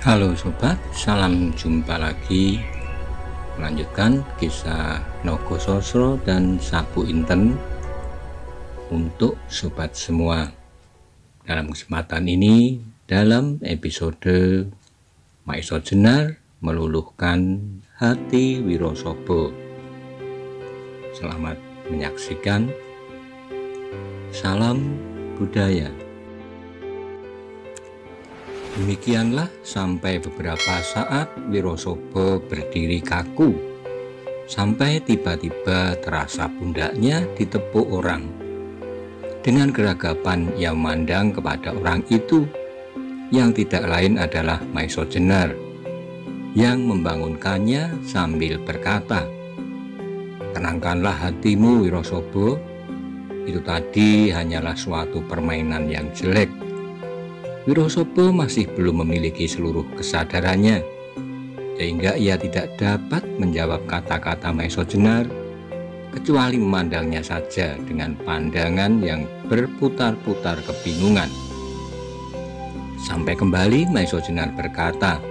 Halo sobat, salam jumpa lagi. Melanjutkan kisah Nogososro dan Sapu Inten untuk sobat semua. Dalam kesempatan ini, dalam episode Maiso Jenar meluluhkan hati Wirosobo. Selamat menyaksikan. Salam budaya. Demikianlah sampai beberapa saat Wirosobo berdiri kaku, sampai tiba-tiba terasa pundaknya ditepuk orang. Dengan geragapan ia memandang kepada orang itu, yang tidak lain adalah Maiso Jenar, yang membangunkannya sambil berkata, "Tenangkanlah hatimu Wirosobo, itu tadi hanyalah suatu permainan yang jelek." Wirosobo masih belum memiliki seluruh kesadarannya, sehingga ia tidak dapat menjawab kata-kata Maiso Jenar, kecuali memandangnya saja dengan pandangan yang berputar-putar kebingungan. Sampai kembali Maiso Jenar berkata,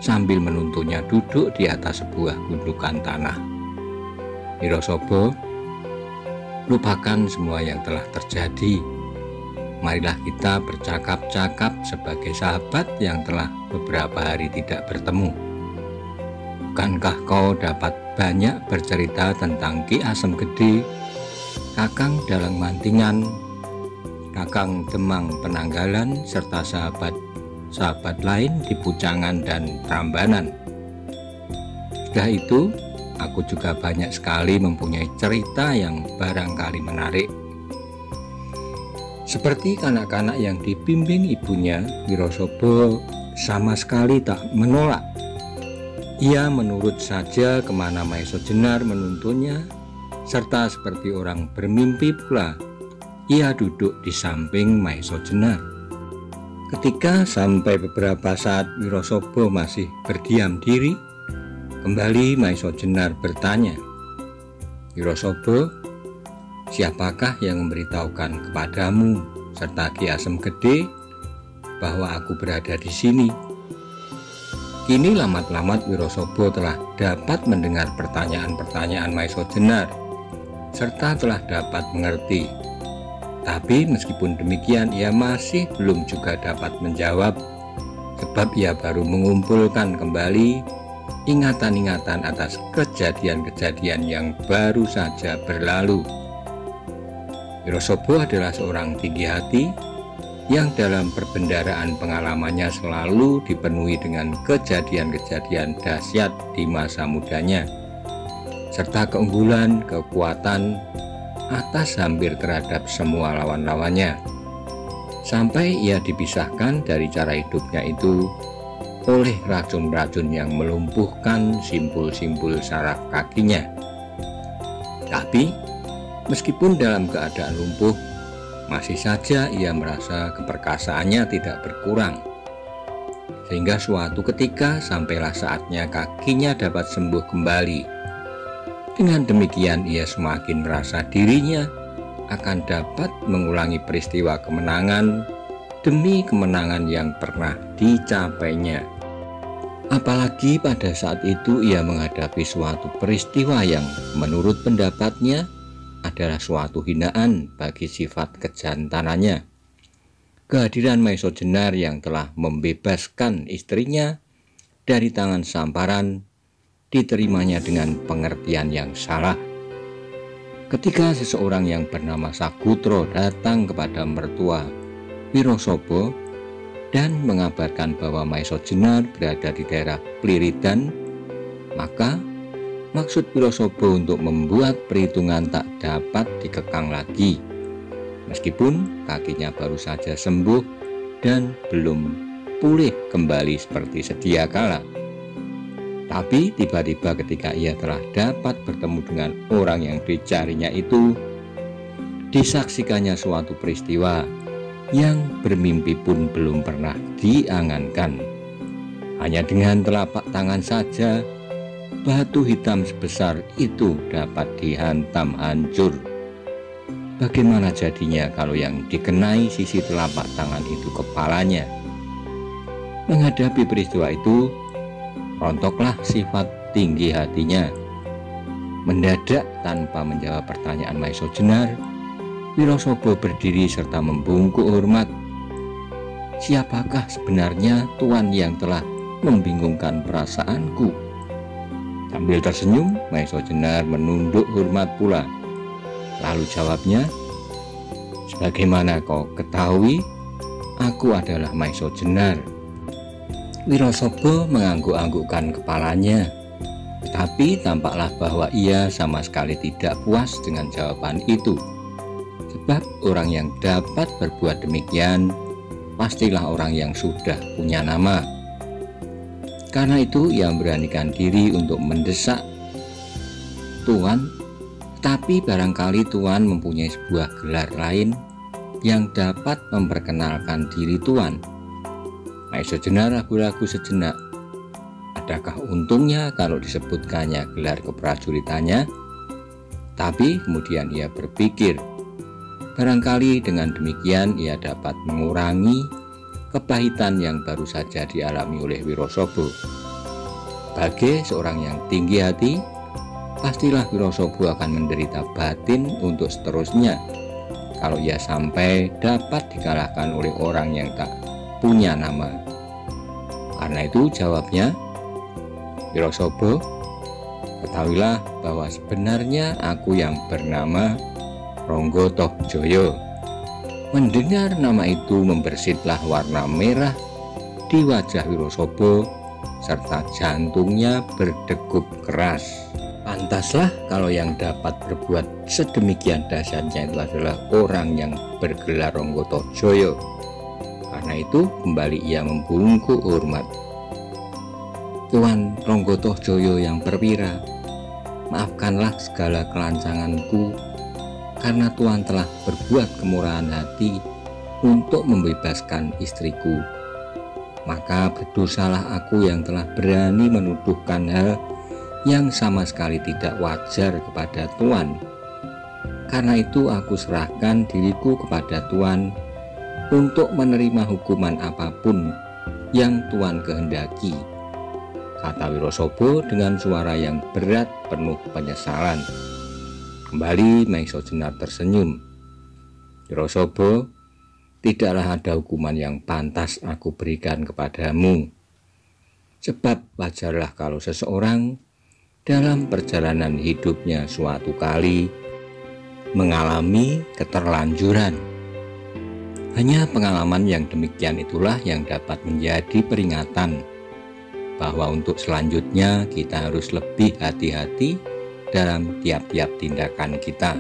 sambil menuntunnya duduk di atas sebuah gundukan tanah, "Wirosobo, lupakan semua yang telah terjadi. Marilah kita bercakap-cakap sebagai sahabat yang telah beberapa hari tidak bertemu. Bukankah kau dapat banyak bercerita tentang Ki Asem Gede, Kakang Dalang Mantingan, Kakang Demang Penanggalan, serta sahabat-sahabat lain di Pucangan dan Prambanan. Sudah itu, aku juga banyak sekali mempunyai cerita yang barangkali menarik." Seperti kanak-kanak yang dibimbing ibunya, Wirosobo sama sekali tak menolak. Ia menurut saja kemana Maiso Jenar menuntunnya, serta seperti orang bermimpi pula, ia duduk di samping Maiso Jenar. Ketika sampai beberapa saat Wirosobo masih berdiam diri, kembali Maiso Jenar bertanya, "Wirosobo, siapakah yang memberitahukan kepadamu serta Ki Asem Gede bahwa aku berada di sini?" Kini lamat-lamat Wirosobo telah dapat mendengar pertanyaan-pertanyaan Maiso Jenar, serta telah dapat mengerti. Tapi meskipun demikian, ia masih belum juga dapat menjawab, sebab ia baru mengumpulkan kembali ingatan-ingatan atas kejadian-kejadian yang baru saja berlalu. Wirosobo adalah seorang tinggi hati yang dalam perbendaharaan pengalamannya selalu dipenuhi dengan kejadian-kejadian dahsyat di masa mudanya, serta keunggulan, kekuatan atas hampir terhadap semua lawan-lawannya, sampai ia dipisahkan dari cara hidupnya itu oleh racun-racun yang melumpuhkan simpul-simpul saraf kakinya. Tapi meskipun dalam keadaan lumpuh, masih saja ia merasa keperkasaannya tidak berkurang. Sehingga suatu ketika sampailah saatnya kakinya dapat sembuh kembali. Dengan demikian ia semakin merasa dirinya akan dapat mengulangi peristiwa kemenangan demi kemenangan yang pernah dicapainya. Apalagi pada saat itu ia menghadapi suatu peristiwa yang menurut pendapatnya adalah suatu hinaan bagi sifat kejantanannya. Kehadiran Maiso Jenar yang telah membebaskan istrinya dari tangan samparan diterimanya dengan pengertian yang salah. Ketika seseorang yang bernama Sagutro datang kepada mertua Wirosobo dan mengabarkan bahwa Maiso Jenar berada di daerah Pliridan, maka maksud Wirosobo untuk membuat perhitungan tak dapat dikekang lagi, meskipun kakinya baru saja sembuh dan belum pulih kembali seperti sedia kala. Tapi tiba-tiba ketika ia telah dapat bertemu dengan orang yang dicarinya itu, disaksikannya suatu peristiwa yang bermimpi pun belum pernah diangankan. Hanya dengan telapak tangan saja batu hitam sebesar itu dapat dihantam hancur. Bagaimana jadinya kalau yang dikenai sisi telapak tangan itu kepalanya? Menghadapi peristiwa itu, rontoklah sifat tinggi hatinya. Mendadak tanpa menjawab pertanyaan Maesa Jenar, Wirosaba berdiri serta membungkuk hormat. Siapakah sebenarnya tuan yang telah membingungkan perasaanku? Sambil tersenyum, Maesa Jenar menunduk hormat pula. Lalu jawabnya, sebagaimana kau ketahui, aku adalah Maesa Jenar. Wirosaba mengangguk-anggukkan kepalanya, tetapi tampaklah bahwa ia sama sekali tidak puas dengan jawaban itu. Sebab orang yang dapat berbuat demikian pastilah orang yang sudah punya nama. Karena itu ia memberanikan diri untuk mendesak tuan, tapi barangkali tuan mempunyai sebuah gelar lain yang dapat memperkenalkan diri tuan. Maesa Jenar ragu-ragu sejenak. Adakah untungnya kalau disebutkannya gelar keprajuritannya? Tapi kemudian ia berpikir, barangkali dengan demikian ia dapat mengurangi kepahitan yang baru saja dialami oleh Wirosaba. Sebagai seorang yang tinggi hati, pastilah Wirosaba akan menderita batin untuk seterusnya kalau ia sampai dapat dikalahkan oleh orang yang tak punya nama. Karena itu jawabnya, Wirosaba, ketahuilah bahwa sebenarnya aku yang bernama Ronggo Tohjoyo. Mendengar nama itu membersitlah warna merah di wajah Wirosaba serta jantungnya berdegup keras. Pantaslah kalau yang dapat berbuat sedemikian dahsyatnya itu adalah orang yang bergelar Ronggo Tohjoyo. Karena itu kembali ia membungkuk hormat. Tuan Ronggo Tohjoyo yang perwira, maafkanlah segala kelancanganku karena Tuan telah berbuat kemurahan hati untuk membebaskan istriku. Maka berdosalah aku yang telah berani menuduhkan hal yang sama sekali tidak wajar kepada Tuan. Karena itu aku serahkan diriku kepada Tuan untuk menerima hukuman apapun yang Tuan kehendaki, kata Wirosaba dengan suara yang berat penuh penyesalan. Kembali Maesa Jenar tersenyum. Wirosaba, tidaklah ada hukuman yang pantas aku berikan kepadamu. Sebab wajarlah kalau seseorang dalam perjalanan hidupnya suatu kali mengalami keterlanjuran. Hanya pengalaman yang demikian itulah yang dapat menjadi peringatan bahwa untuk selanjutnya kita harus lebih hati-hati dalam tiap-tiap tindakan kita.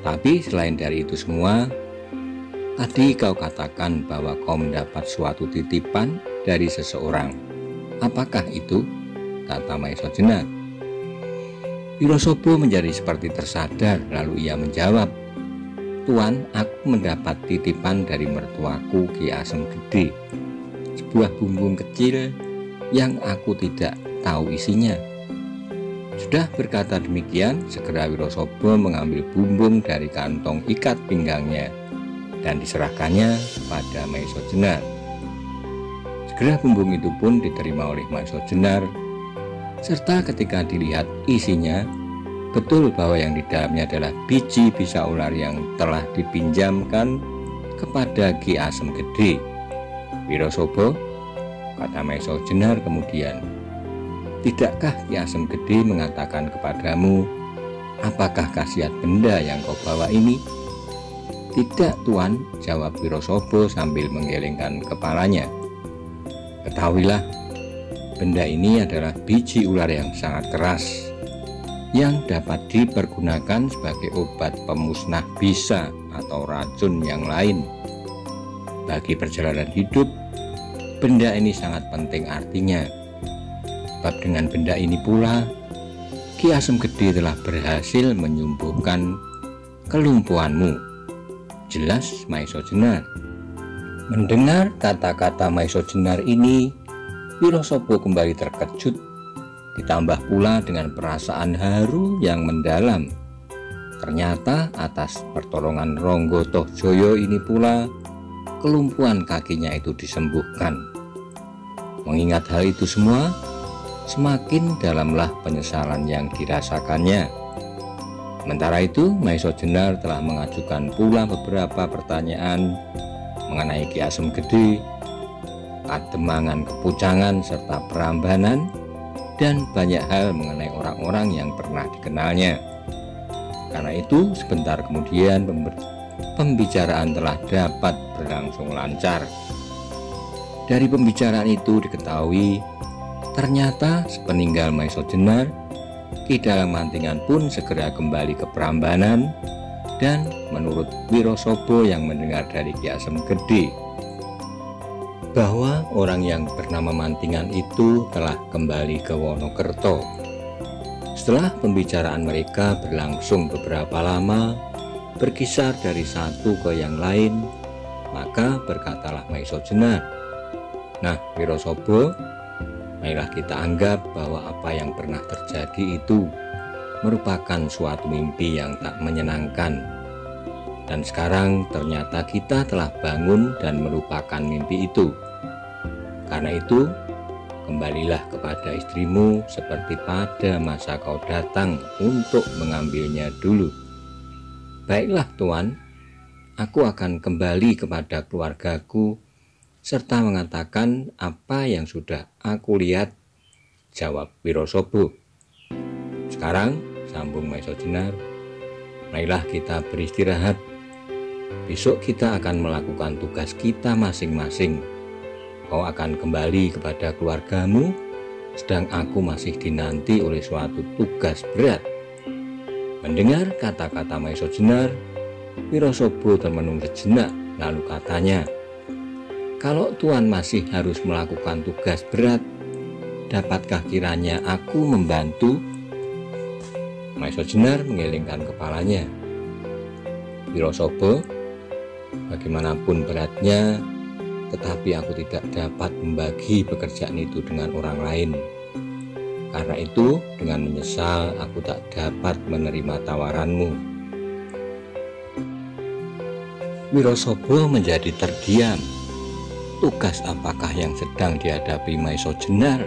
Tapi selain dari itu semua, tadi kau katakan bahwa kau mendapat suatu titipan dari seseorang. Apakah itu? Kata Maesa Jenar. Wirosaba menjadi seperti tersadar, lalu ia menjawab, Tuan, aku mendapat titipan dari mertuaku Ki Asem Gede, sebuah bumbung kecil yang aku tidak tahu isinya. Sudah berkata demikian, segera Wirosaba mengambil bumbung dari kantong ikat pinggangnya dan diserahkannya pada Maesa Jenar. Segera bumbung itu pun diterima oleh Maesa Jenar, serta ketika dilihat isinya, betul bahwa yang di dalamnya adalah biji bisa ular yang telah dipinjamkan kepada Ki Asem Gede. Wirosaba, kata Maesa Jenar kemudian, tidakkah Ki Asem Gede mengatakan kepadamu, apakah khasiat benda yang kau bawa ini? Tidak, Tuan, jawab Wirosaba sambil menggelengkan kepalanya. Ketahuilah, benda ini adalah biji ular yang sangat keras, yang dapat dipergunakan sebagai obat pemusnah bisa atau racun yang lain. Bagi perjalanan hidup, benda ini sangat penting artinya. Sebab dengan benda ini pula, Ki Asem Gede telah berhasil menyembuhkan kelumpuhanmu. Jelas Maesa Jenar. Mendengar kata-kata Maesa Jenar ini, Wirosaba kembali terkejut, ditambah pula dengan perasaan haru yang mendalam. Ternyata atas pertolongan Ronggo Tohjoyo ini pula kelumpuhan kakinya itu disembuhkan. Mengingat hal itu semua, semakin dalamlah penyesalan yang dirasakannya. Sementara itu, Maiso Jenar telah mengajukan pula beberapa pertanyaan mengenai Ki Asem Gede, Kademangan Kepucangan, serta Prambanan, dan banyak hal mengenai orang-orang yang pernah dikenalnya. Karena itu, sebentar kemudian pembicaraan telah dapat berlangsung lancar. Dari pembicaraan itu diketahui, ternyata sepeninggal Maiso Jenar, Ki Dalang Mantingan pun segera kembali ke Prambanan, dan menurut Wirosobo yang mendengar dari Ki Asem Gede, bahwa orang yang bernama Mantingan itu telah kembali ke Wonokerto. Setelah pembicaraan mereka berlangsung beberapa lama, berkisar dari satu ke yang lain, maka berkatalah Maiso Jenar, "Nah, Wirosobo, marilah kita anggap bahwa apa yang pernah terjadi itu merupakan suatu mimpi yang tak menyenangkan. Dan sekarang ternyata kita telah bangun dan melupakan mimpi itu. Karena itu, kembalilah kepada istrimu seperti pada masa kau datang untuk mengambilnya dulu." "Baiklah Tuan, aku akan kembali kepada keluargaku serta mengatakan apa yang sudah aku lihat," jawab Wirosobo. "Sekarang," sambung Maiso Jenar, "marilah kita beristirahat. Besok kita akan melakukan tugas kita masing-masing. Kau akan kembali kepada keluargamu, sedang aku masih dinanti oleh suatu tugas berat." Mendengar kata-kata Maiso Jenar, Wirosobo termenung sejenak, lalu katanya, "Kalau Tuan masih harus melakukan tugas berat, dapatkah kiranya aku membantu?" Maiso Jenar menggelengkan kepalanya. "Wirosobo, bagaimanapun beratnya, tetapi aku tidak dapat membagi pekerjaan itu dengan orang lain. Karena itu, dengan menyesal aku tak dapat menerima tawaranmu." Wirosobo menjadi terdiam. Tugas apakah yang sedang dihadapi Maiso Jenar?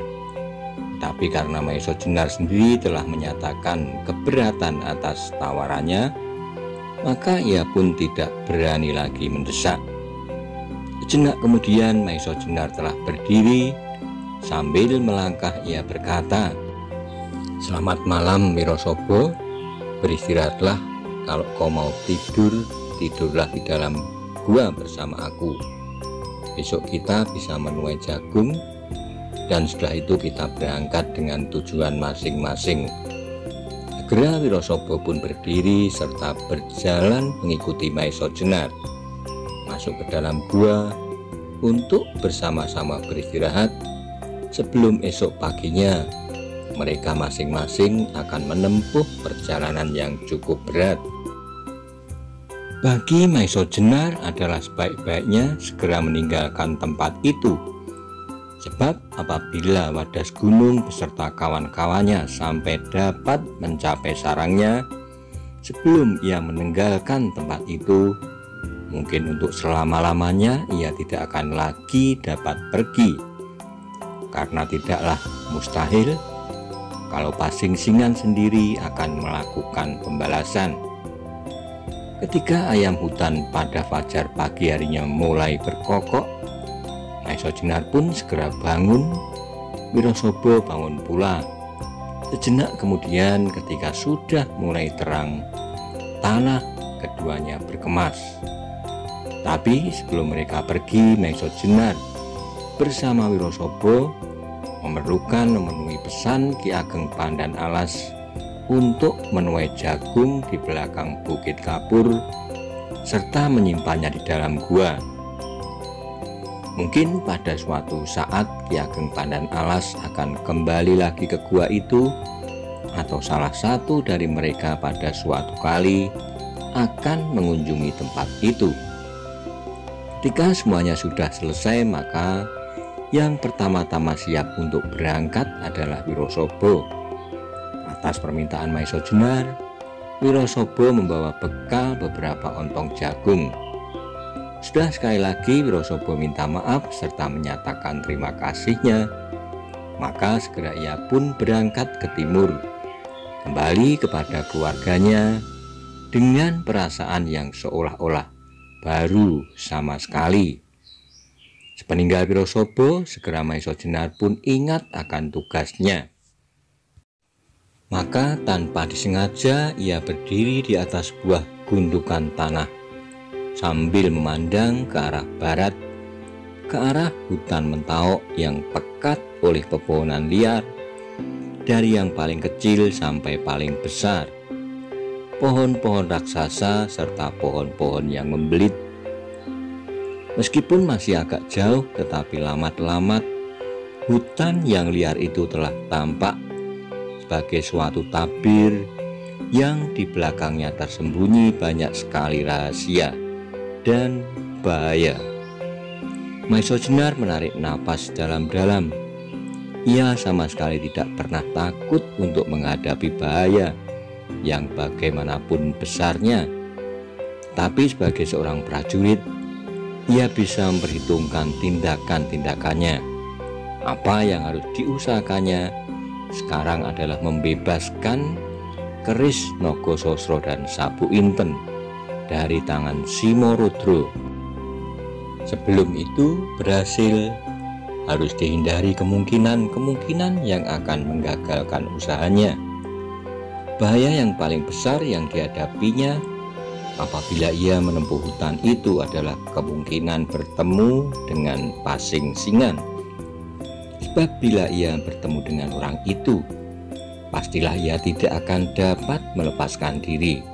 Tapi karena Maiso Jenar sendiri telah menyatakan keberatan atas tawarannya, maka ia pun tidak berani lagi mendesak. Sejenak kemudian Maiso Jenar telah berdiri. Sambil melangkah ia berkata, "Selamat malam Wirosobo, beristirahatlah. Kalau kau mau tidur, tidurlah di dalam gua bersama aku. Besok kita bisa menuai jagung, dan setelah itu kita berangkat dengan tujuan masing-masing." Segera Wirosobo pun berdiri serta berjalan mengikuti Maiso Jenar masuk ke dalam gua untuk bersama-sama beristirahat sebelum esok paginya mereka masing-masing akan menempuh perjalanan yang cukup berat. Bagi Maiso Jenar adalah sebaik-baiknya segera meninggalkan tempat itu, sebab apabila Wadas Gunung beserta kawan-kawannya sampai dapat mencapai sarangnya sebelum ia meninggalkan tempat itu, mungkin untuk selama-lamanya ia tidak akan lagi dapat pergi. Karena tidaklah mustahil kalau Pasingsingan sendiri akan melakukan pembalasan. Ketika ayam hutan pada fajar pagi harinya mulai berkokok, Maiso Jenar pun segera bangun. Wirosobo bangun pula. Sejenak kemudian ketika sudah mulai terang, tanah keduanya berkemas. Tapi sebelum mereka pergi, Maiso Jenar bersama Wirosobo memenuhi pesan Ki Ageng Pandan Alas untuk menuai jagung di belakang Bukit Kapur serta menyimpannya di dalam gua. Mungkin pada suatu saat Ki Ageng Pandan Alas akan kembali lagi ke gua itu, atau salah satu dari mereka pada suatu kali akan mengunjungi tempat itu. Ketika semuanya sudah selesai, maka yang pertama-tama siap untuk berangkat adalah Wirosobo. Atas permintaan Maiso Jenar, Wirosobo membawa bekal beberapa ontong jagung. Sudah sekali lagi Wirosaba minta maaf serta menyatakan terima kasihnya, maka segera ia pun berangkat ke timur, kembali kepada keluarganya dengan perasaan yang seolah-olah baru sama sekali. Sepeninggal Wirosaba, segera Maisa Jenar pun ingat akan tugasnya. Maka tanpa disengaja ia berdiri di atas sebuah gundukan tanah sambil memandang ke arah barat, ke arah hutan Mentawok yang pekat oleh pepohonan liar, dari yang paling kecil sampai paling besar, pohon-pohon raksasa serta pohon-pohon yang membelit. Meskipun masih agak jauh, tetapi lambat-lambat hutan yang liar itu telah tampak sebagai suatu tabir yang di belakangnya tersembunyi banyak sekali rahasia dan bahaya. Maisa Jenar menarik napas dalam-dalam. Ia sama sekali tidak pernah takut untuk menghadapi bahaya yang bagaimanapun besarnya. Tapi sebagai seorang prajurit, ia bisa memperhitungkan tindakan-tindakannya. Apa yang harus diusahakannya sekarang adalah membebaskan keris Nagosasra dan Sabu Inten dari tangan Simorodro. Sebelum itu berhasil, harus dihindari kemungkinan-kemungkinan yang akan menggagalkan usahanya. Bahaya yang paling besar yang dihadapinya apabila ia menempuh hutan itu adalah kemungkinan bertemu dengan pasing-singan. Sebab bila ia bertemu dengan orang itu, pastilah ia tidak akan dapat melepaskan diri.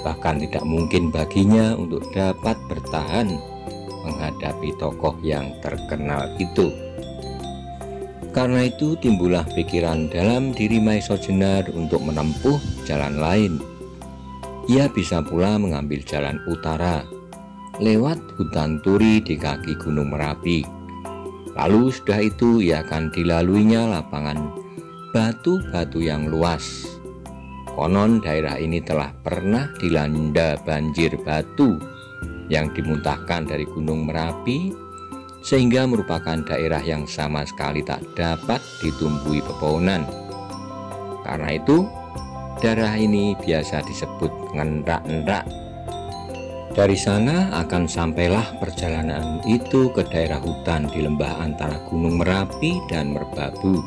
Bahkan tidak mungkin baginya untuk dapat bertahan menghadapi tokoh yang terkenal itu. Karena itu timbullah pikiran dalam diri Maisa Jenar untuk menempuh jalan lain. Ia bisa pula mengambil jalan utara lewat hutan Turi di kaki Gunung Merapi. Lalu sudah itu ia akan dilaluinya lapangan batu-batu yang luas. Konon daerah ini telah pernah dilanda banjir batu yang dimuntahkan dari Gunung Merapi, sehingga merupakan daerah yang sama sekali tak dapat ditumbuhi pepohonan. Karena itu daerah ini biasa disebut ngendak-endak. Dari sana akan sampailah perjalanan itu ke daerah hutan di lembah antara Gunung Merapi dan Merbabu.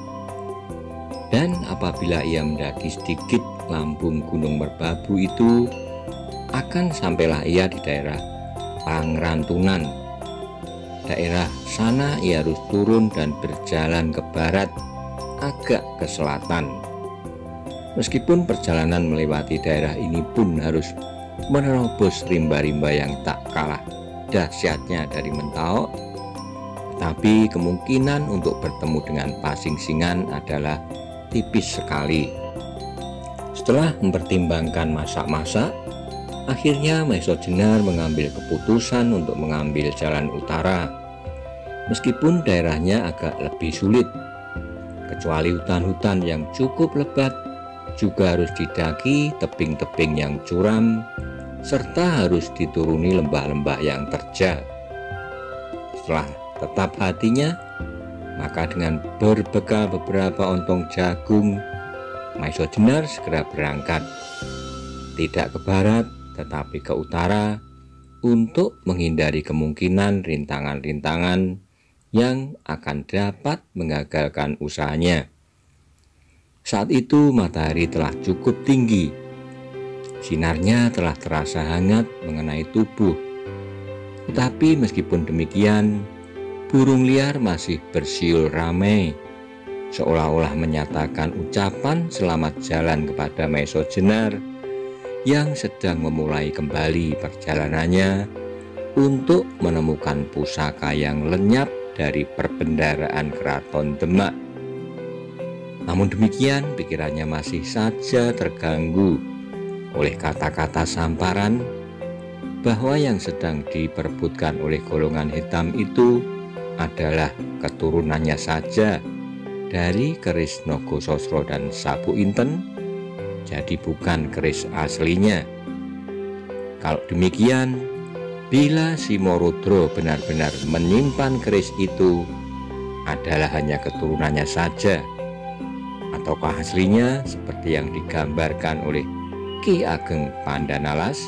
Dan apabila ia mendaki sedikit lambung Gunung Merbabu itu, akan sampailah ia di daerah Pangrantunan. Daerah sana ia harus turun dan berjalan ke barat, agak ke selatan. Meskipun perjalanan melewati daerah ini pun harus menerobos rimba-rimba yang tak kalah dahsyatnya dari Mentawok, tapi kemungkinan untuk bertemu dengan pasing-singan adalah tipis sekali. Setelah mempertimbangkan masak-masak, akhirnya Maisa Jenar mengambil keputusan untuk mengambil jalan utara. Meskipun daerahnya agak lebih sulit, kecuali hutan-hutan yang cukup lebat, juga harus didaki tebing-tebing yang curam, serta harus dituruni lembah-lembah yang terjal. Setelah tetap hatinya, maka dengan berbekal beberapa ontong jagung, Maisa Jenar segera berangkat, tidak ke barat tetapi ke utara, untuk menghindari kemungkinan rintangan-rintangan yang akan dapat mengagalkan usahanya. Saat itu matahari telah cukup tinggi, sinarnya telah terasa hangat mengenai tubuh. Tetapi meskipun demikian, burung liar masih bersiul ramai, seolah-olah menyatakan ucapan selamat jalan kepada Maisa Jenar yang sedang memulai kembali perjalanannya untuk menemukan pusaka yang lenyap dari perbendaharaan Keraton Demak. Namun demikian, pikirannya masih saja terganggu oleh kata-kata samparan bahwa yang sedang diperebutkan oleh golongan hitam itu adalah keturunannya saja dari keris Nagosasra dan Sabu Inten, jadi bukan keris aslinya. Kalau demikian, Bila Simorodro benar-benar menyimpan keris itu adalah hanya keturunannya saja, ataukah aslinya seperti yang digambarkan oleh Ki Ageng Pandanalas?